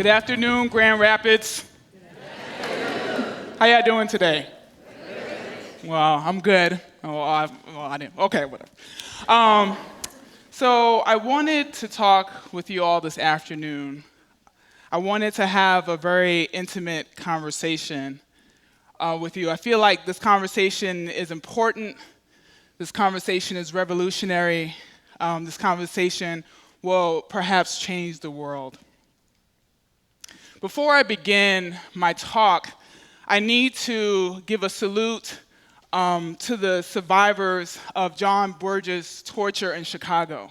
Good afternoon, Grand Rapids. How y'all doing today? Well, I'm good. I didn't. Okay, whatever. So I wanted to talk with you all this afternoon. I wanted to have a very intimate conversation with you. I feel like this conversation is important. This conversation is revolutionary. This conversation will perhaps change the world. Before I begin my talk, I need to give a salute to the survivors of John Burge's torture in Chicago.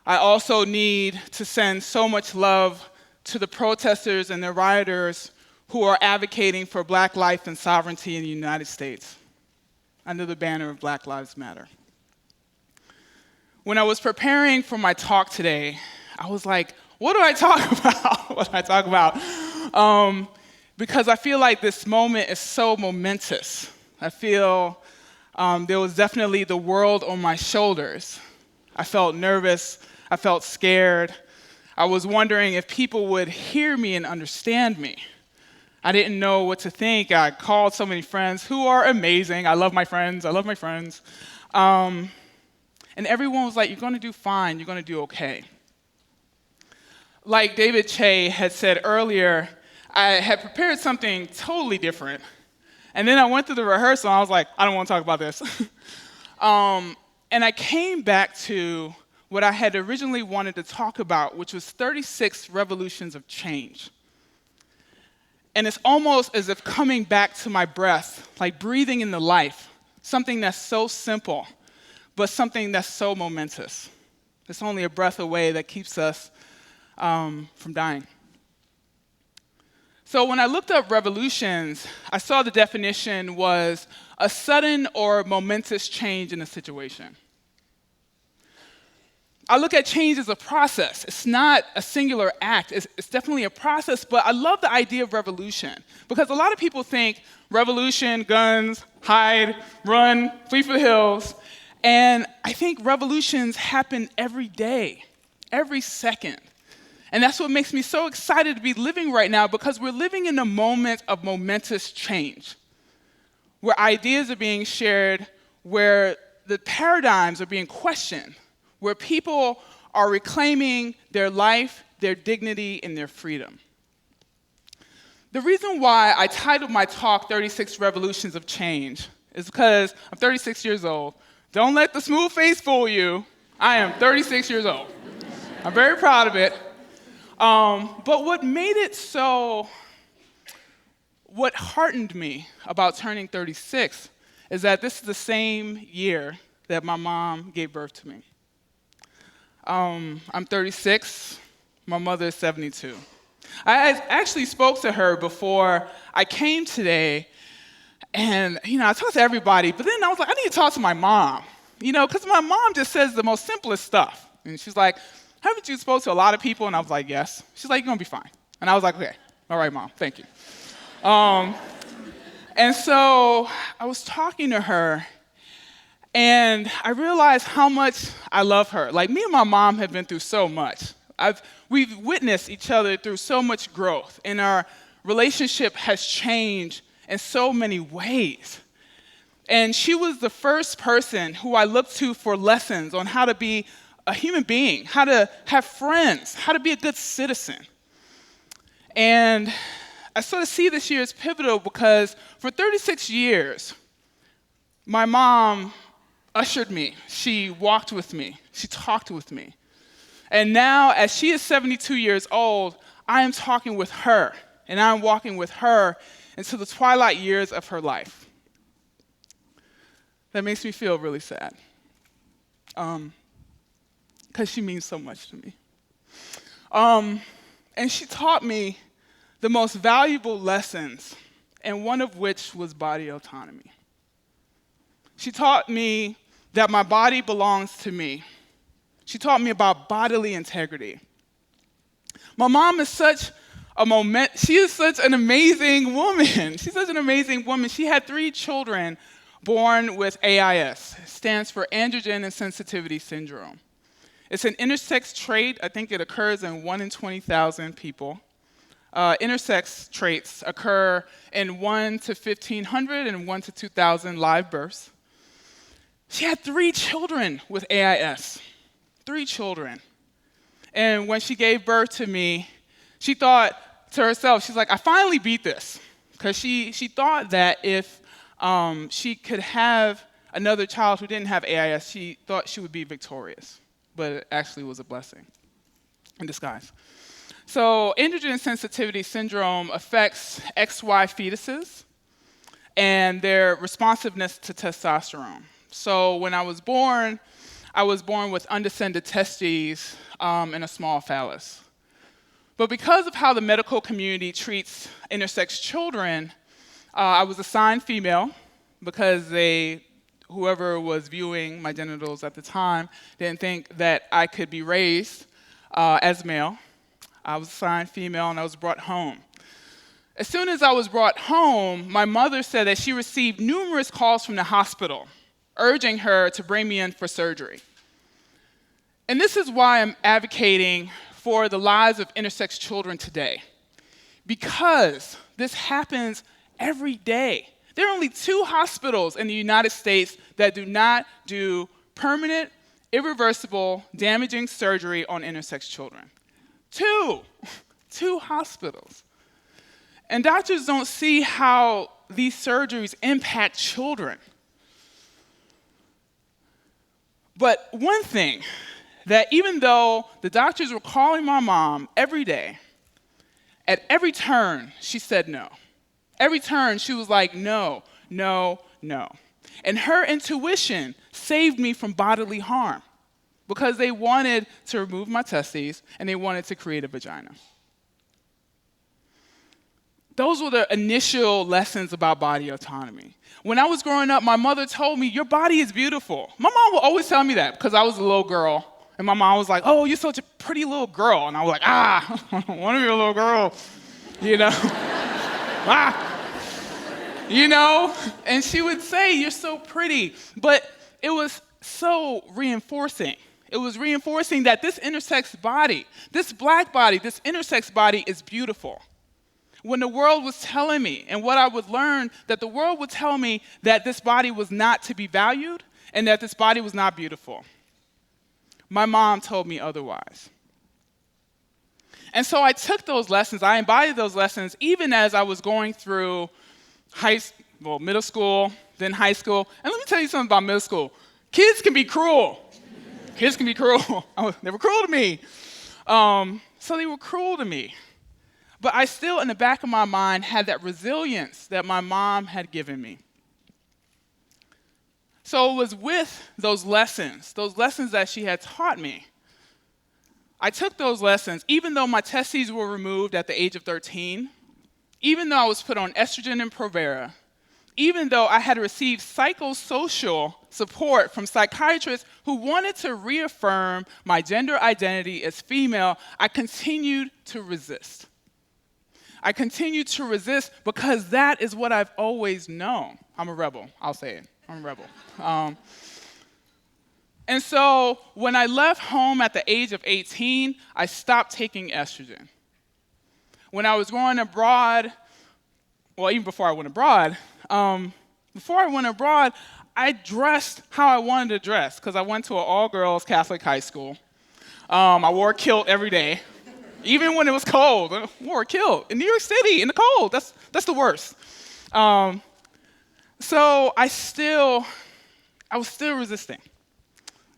I also need to send so much love to the protesters and the rioters who are advocating for Black life and sovereignty in the United States under the banner of Black Lives Matter. When I was preparing for my talk today, I was like, what do I talk about? What do I talk about? Because I feel like this moment is so momentous. I feel there was definitely the world on my shoulders. I felt nervous. I felt scared. I was wondering if people would hear me and understand me. I didn't know what to think. I called so many friends who are amazing. I love my friends. And everyone was like, you're going to do fine. You're going to do okay. Like David Che had said earlier, I had prepared something totally different. And then I went through the rehearsal, and I was like, I don't want to talk about this. And I came back to what I had originally wanted to talk about, which was 36 revolutions of change. And it's almost as if coming back to my breath, like breathing in the life, something that's so simple, but something that's so momentous. It's only a breath away that keeps us from dying. So when I looked up revolutions, I saw the definition was a sudden or momentous change in a situation. I look at change as a process. It's not a singular act. It's definitely a process, but I love the idea of revolution because a lot of people think revolution, guns, hide, run, flee for the hills, and I think revolutions happen every day, every second. And that's what makes me so excited to be living right now because we're living in a moment of momentous change, where ideas are being shared, where the paradigms are being questioned, where people are reclaiming their life, their dignity, and their freedom. The reason why I titled my talk 36 Revolutions of Change is because I'm 36 years old. Don't let the smooth face fool you. I am 36 years old. I'm very proud of it. But what heartened me about turning 36 is that this is the same year that my mom gave birth to me. I'm 36, my mother is 72. I actually spoke to her before I came today, and I talked to everybody, but then I was like, I need to talk to my mom, because my mom just says the most simplest stuff. And she's like, haven't you spoke to a lot of people? And I was like, yes. She's like, you're going to be fine. And I was like, okay, all right, Mom, thank you. And so I was talking to her, and I realized how much I love her. Like, me and my mom have been through so much. We've witnessed each other through so much growth, and our relationship has changed in so many ways. And she was the first person who I looked to for lessons on how to be a human being, how to have friends, how to be a good citizen. And I sort of see this year as pivotal because for 36 years, my mom ushered me. She walked with me. She talked with me. And now, as she is 72 years old, I am talking with her, and I'm walking with her into the twilight years of her life. That makes me feel really sad. Because she means so much to me. And she taught me the most valuable lessons, and one of which was body autonomy. She taught me that my body belongs to me. She taught me about bodily integrity. My mom is she is such an amazing woman. She's such an amazing woman. She had 3 children born with AIS. It stands for androgen insensitivity syndrome. It's an intersex trait. I think it occurs in 1 in 20,000 people. Intersex traits occur in 1 to 1,500 and 1 to 2,000 live births. She had 3 children with AIS, 3 children. And when she gave birth to me, she thought to herself, she's like, I finally beat this. Because she thought that if she could have another child who didn't have AIS, she thought she would be victorious. But it actually was a blessing in disguise. So androgen sensitivity syndrome affects XY fetuses and their responsiveness to testosterone. So when I was born with undescended testes and a small phallus. But because of how the medical community treats intersex children, I was assigned female because whoever was viewing my genitals at the time didn't think that I could be raised as male. I was assigned female and I was brought home. As soon as I was brought home, my mother said that she received numerous calls from the hospital urging her to bring me in for surgery. And this is why I'm advocating for the lives of intersex children today. Because this happens every day. There are only 2 hospitals in the United States that do not do permanent, irreversible, damaging surgery on intersex children. 2 hospitals. And doctors don't see how these surgeries impact children. But one thing, that even though the doctors were calling my mom every day, at every turn, she said no. Every turn, she was like, no, no, no. And her intuition saved me from bodily harm because they wanted to remove my testes and they wanted to create a vagina. Those were the initial lessons about body autonomy. When I was growing up, my mother told me, your body is beautiful. My mom would always tell me that because I was a little girl. And my mom was like, oh, you're such a pretty little girl. And I was like, I don't want to be a little girl, you know. You know? And she would say, you're so pretty. But it was so reinforcing. It was reinforcing that this intersex body, this black body, this intersex body is beautiful. When the world was telling me, and what I would learn, that the world would tell me that this body was not to be valued and that this body was not beautiful. My mom told me otherwise. And so I took those lessons, I embodied those lessons even as I was going through middle school, then high school. And let me tell you something about middle school. Kids can be cruel. Kids can be cruel. They were cruel to me. So they were cruel to me. But I still, in the back of my mind, had that resilience that my mom had given me. So it was with those lessons that she had taught me. I took those lessons, even though my testes were removed at the age of 13, even though I was put on estrogen and Provera, even though I had received psychosocial support from psychiatrists who wanted to reaffirm my gender identity as female, I continued to resist. I continued to resist because that is what I've always known. I'm a rebel, I'll say it. I'm a rebel. And so when I left home at the age of 18, I stopped taking estrogen. When I was going abroad, well, even before I went abroad, I dressed how I wanted to dress because I went to an all-girls Catholic high school. I wore a kilt every day. Even when it was cold, I wore a kilt. In New York City, in the cold, that's the worst. So I was still resisting.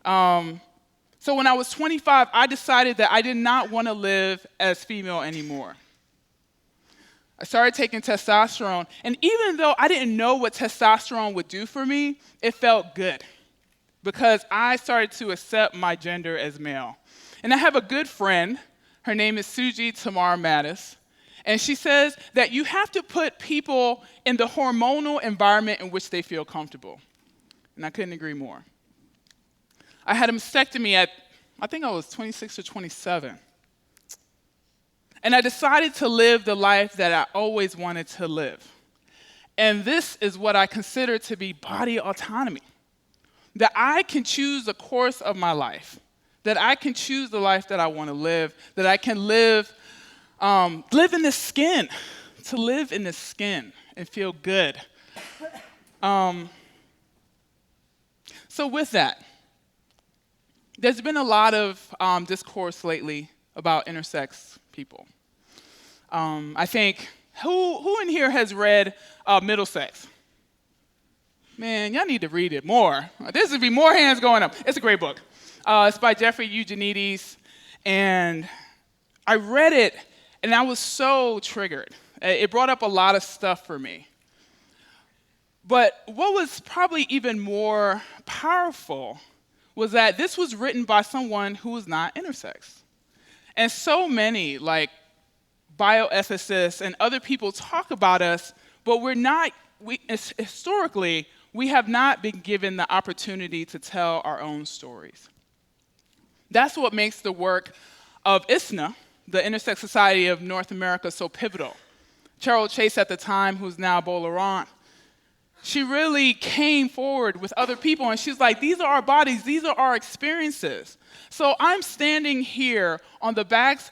So when I was 25, I decided that I did not want to live as female anymore. I started taking testosterone, and even though I didn't know what testosterone would do for me, it felt good because I started to accept my gender as male. And I have a good friend, her name is Suji Tamar Mattis, and she says that you have to put people in the hormonal environment in which they feel comfortable. And I couldn't agree more. I had a mastectomy at, I think I was 26 or 27. And I decided to live the life that I always wanted to live. And this is what I consider to be body autonomy. That I can choose the course of my life, that I can choose the life that I want to live, that I can live in this skin, to live in this skin and feel good. So with that, there's been a lot of discourse lately about intersex people. I think, who in here has read Middlesex? Man, y'all need to read it more. There should be more hands going up. It's a great book. It's by Jeffrey Eugenides, and I read it, and I was so triggered. It brought up a lot of stuff for me. But what was probably even more powerful was that this was written by someone who was not intersex. And so many, like bioethicists and other people talk about us, but historically, we have not been given the opportunity to tell our own stories. That's what makes the work of ISNA, the Intersex Society of North America, so pivotal. Cheryl Chase at the time, who's now Beau Laurent, she really came forward with other people, and she's like, these are our bodies, these are our experiences. So I'm standing here on the backs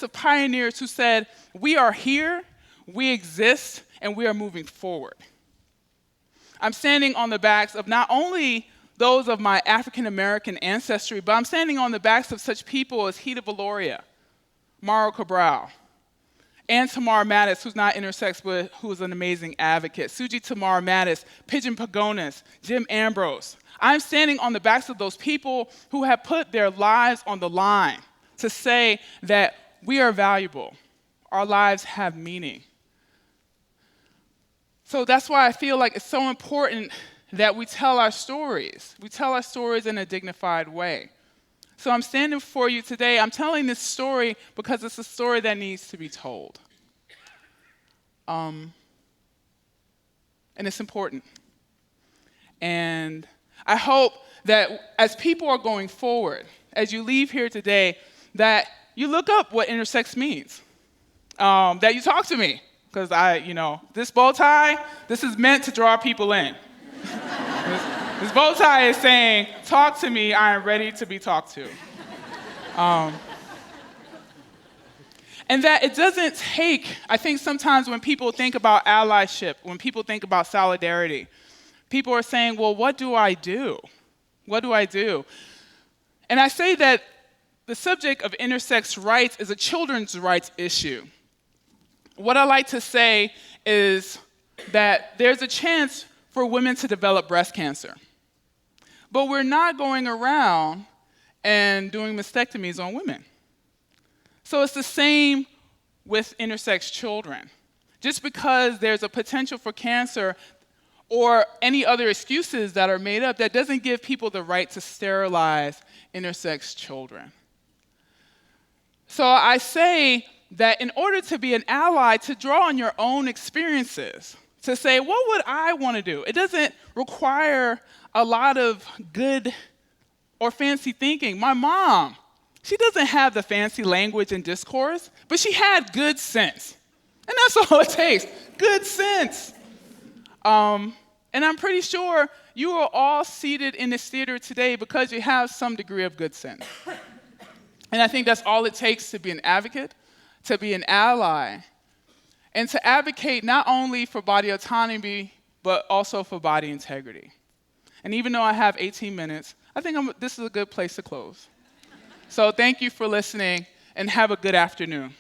of pioneers who said, we are here, we exist, and we are moving forward. I'm standing on the backs of not only those of my African-American ancestry, but I'm standing on the backs of such people as Hida Valoria, Mauro Cabral, and Tamar Mattis, who's not intersex, but who is an amazing advocate, Suji Tamar Mattis, Pigeon Pagonis, Jim Ambrose. I'm standing on the backs of those people who have put their lives on the line to say that we are valuable, our lives have meaning. So that's why I feel like it's so important that we tell our stories. We tell our stories in a dignified way. So I'm standing before you today. I'm telling this story because it's a story that needs to be told. And it's important. And I hope that as people are going forward, as you leave here today, that you look up what intersex means, that you talk to me. Because this bow tie, this is meant to draw people in. This bow tie is saying, talk to me, I am ready to be talked to. And that it doesn't take, I think sometimes when people think about allyship, when people think about solidarity, people are saying, well, what do I do? What do I do? And I say that the subject of intersex rights is a children's rights issue. What I like to say is that there's a chance for women to develop breast cancer. But we're not going around and doing mastectomies on women. So it's the same with intersex children. Just because there's a potential for cancer or any other excuses that are made up, that doesn't give people the right to sterilize intersex children. So I say that in order to be an ally, to draw on your own experiences, to say, what would I want to do? It doesn't require a lot of good or fancy thinking. My mom, she doesn't have the fancy language and discourse, but she had good sense. And that's all it takes, good sense. And I'm pretty sure you are all seated in this theater today because you have some degree of good sense. And I think that's all it takes to be an advocate, to be an ally, and to advocate not only for body autonomy, but also for body integrity. And even though I have 18 minutes, I think this is a good place to close. So thank you for listening, and have a good afternoon.